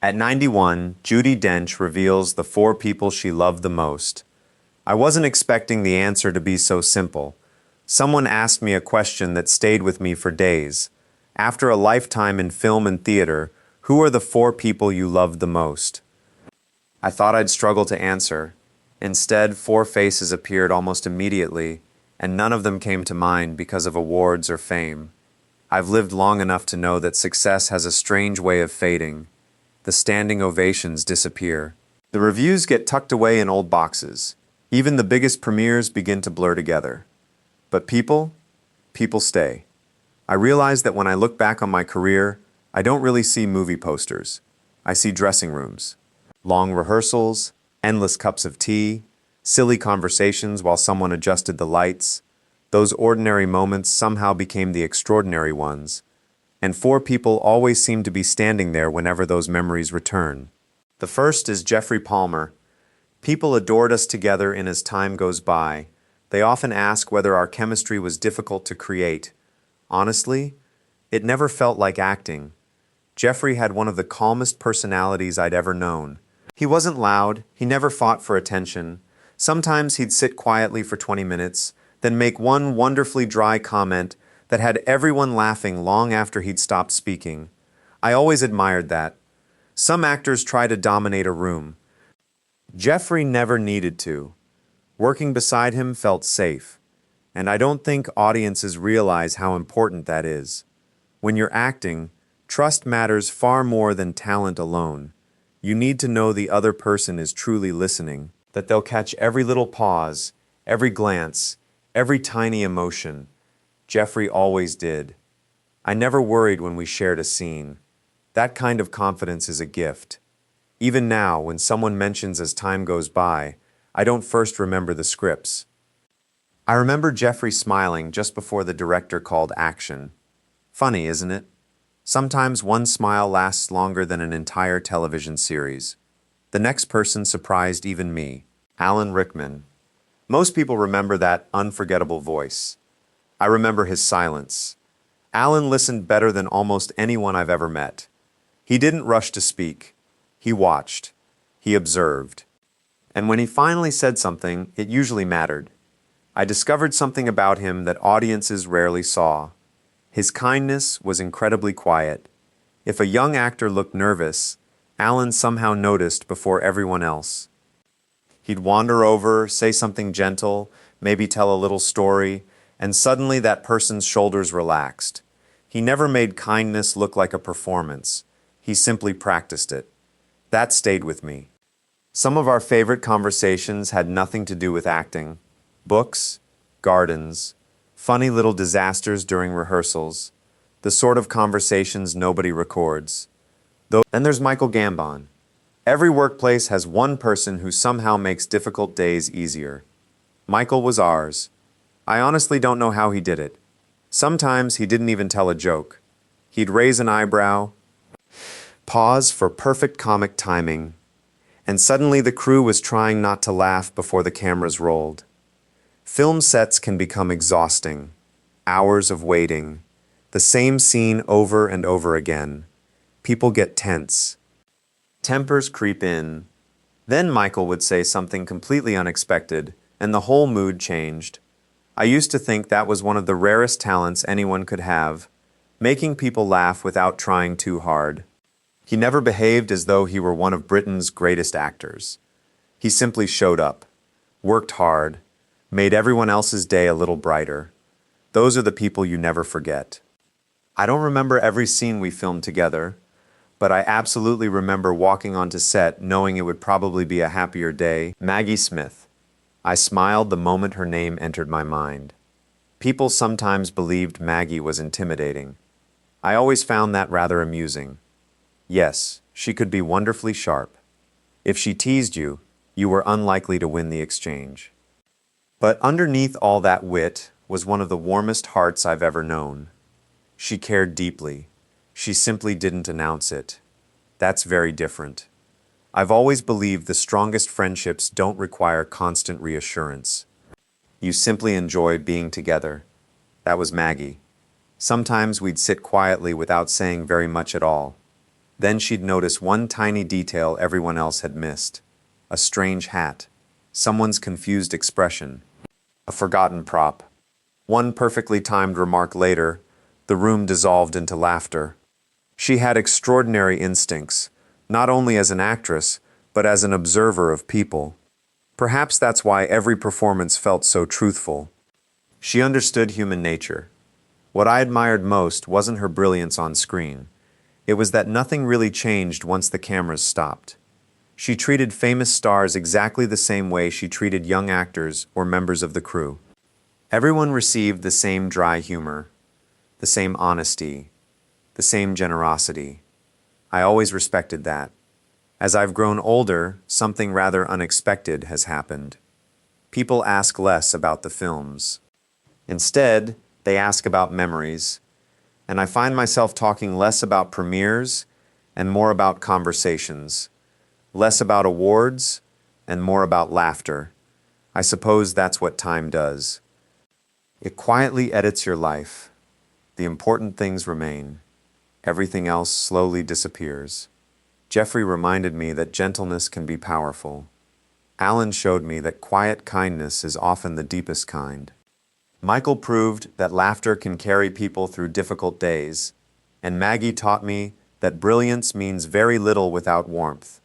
At 91, Judi Dench reveals the 4 people she loved the most. I wasn't expecting the answer to be so simple. Someone asked me a question that stayed with me for days. After a lifetime in film and theater, who are the 4 people you loved the most? I thought I'd struggle to answer. Instead, 4 faces appeared almost immediately, and none of them came to mind because of awards or fame. I've lived long enough to know that success has a strange way of fading. The standing ovations disappear. The reviews get tucked away in old boxes. Even the biggest premieres begin to blur together. But people stay. I realize that when I look back on my career, I don't really see movie posters. I see dressing rooms, long rehearsals, endless cups of tea, silly conversations while someone adjusted the lights. Those ordinary moments somehow became the extraordinary ones. And 4 people always seem to be standing there whenever those memories return. The first is Jeffrey Palmer. People adored us together in As Time Goes By. They often ask whether our chemistry was difficult to create. Honestly, it never felt like acting. Jeffrey had one of the calmest personalities I'd ever known. He wasn't loud, he never fought for attention. Sometimes he'd sit quietly for 20 minutes, then make one wonderfully dry comment that had everyone laughing long after he'd stopped speaking. I always admired that. Some actors try to dominate a room. Jeffrey never needed to. Working beside him felt safe. And I don't think audiences realize how important that is. When you're acting, trust matters far more than talent alone. You need to know the other person is truly listening, that they'll catch every little pause, every glance, every tiny emotion. Jeffrey always did. I never worried when we shared a scene. That kind of confidence is a gift. Even now, when someone mentions As Time Goes By, I don't first remember the scripts. I remember Jeffrey smiling just before the director called action. Funny, isn't it? Sometimes one smile lasts longer than an entire television series. The next person surprised even me, Alan Rickman. Most people remember that unforgettable voice. I remember his silence. Alan listened better than almost anyone I've ever met. He didn't rush to speak. He watched. He observed. And when he finally said something, it usually mattered. I discovered something about him that audiences rarely saw. His kindness was incredibly quiet. If a young actor looked nervous, Alan somehow noticed before everyone else. He'd wander over, say something gentle, maybe tell a little story, and suddenly that person's shoulders relaxed. He never made kindness look like a performance. He simply practiced it. That stayed with me. Some of our favorite conversations had nothing to do with acting. Books, gardens, funny little disasters during rehearsals, the sort of conversations nobody records. Then there's Michael Gambon. Every workplace has one person who somehow makes difficult days easier. Michael was ours. I honestly don't know how he did it. Sometimes he didn't even tell a joke. He'd raise an eyebrow, pause for perfect comic timing, and suddenly the crew was trying not to laugh before the cameras rolled. Film sets can become exhausting. Hours of waiting. The same scene over and over again. People get tense. Tempers creep in. Then Michael would say something completely unexpected, and the whole mood changed. I used to think that was one of the rarest talents anyone could have, making people laugh without trying too hard. He never behaved as though he were one of Britain's greatest actors. He simply showed up, worked hard, made everyone else's day a little brighter. Those are the people you never forget. I don't remember every scene we filmed together, but I absolutely remember walking onto set knowing it would probably be a happier day. Maggie Smith. I smiled the moment her name entered my mind. People sometimes believed Maggie was intimidating. I always found that rather amusing. Yes, she could be wonderfully sharp. If she teased you, you were unlikely to win the exchange. But underneath all that wit was one of the warmest hearts I've ever known. She cared deeply. She simply didn't announce it. That's very different. I've always believed the strongest friendships don't require constant reassurance. You simply enjoy being together. That was Maggie. Sometimes we'd sit quietly without saying very much at all. Then she'd notice one tiny detail everyone else had missed. A strange hat. Someone's confused expression. A forgotten prop. One perfectly timed remark later, the room dissolved into laughter. She had extraordinary instincts, not only as an actress, but as an observer of people. Perhaps that's why every performance felt so truthful. She understood human nature. What I admired most wasn't her brilliance on screen. It was that nothing really changed once the cameras stopped. She treated famous stars exactly the same way she treated young actors or members of the crew. Everyone received the same dry humor, the same honesty, the same generosity. I always respected that. As I've grown older, something rather unexpected has happened. People ask less about the films. Instead, they ask about memories, and I find myself talking less about premieres and more about conversations, less about awards and more about laughter. I suppose that's what time does. It quietly edits your life. The important things remain. Everything else slowly disappears. Jeffrey reminded me that gentleness can be powerful. Alan showed me that quiet kindness is often the deepest kind. Michael proved that laughter can carry people through difficult days, and Maggie taught me that brilliance means very little without warmth.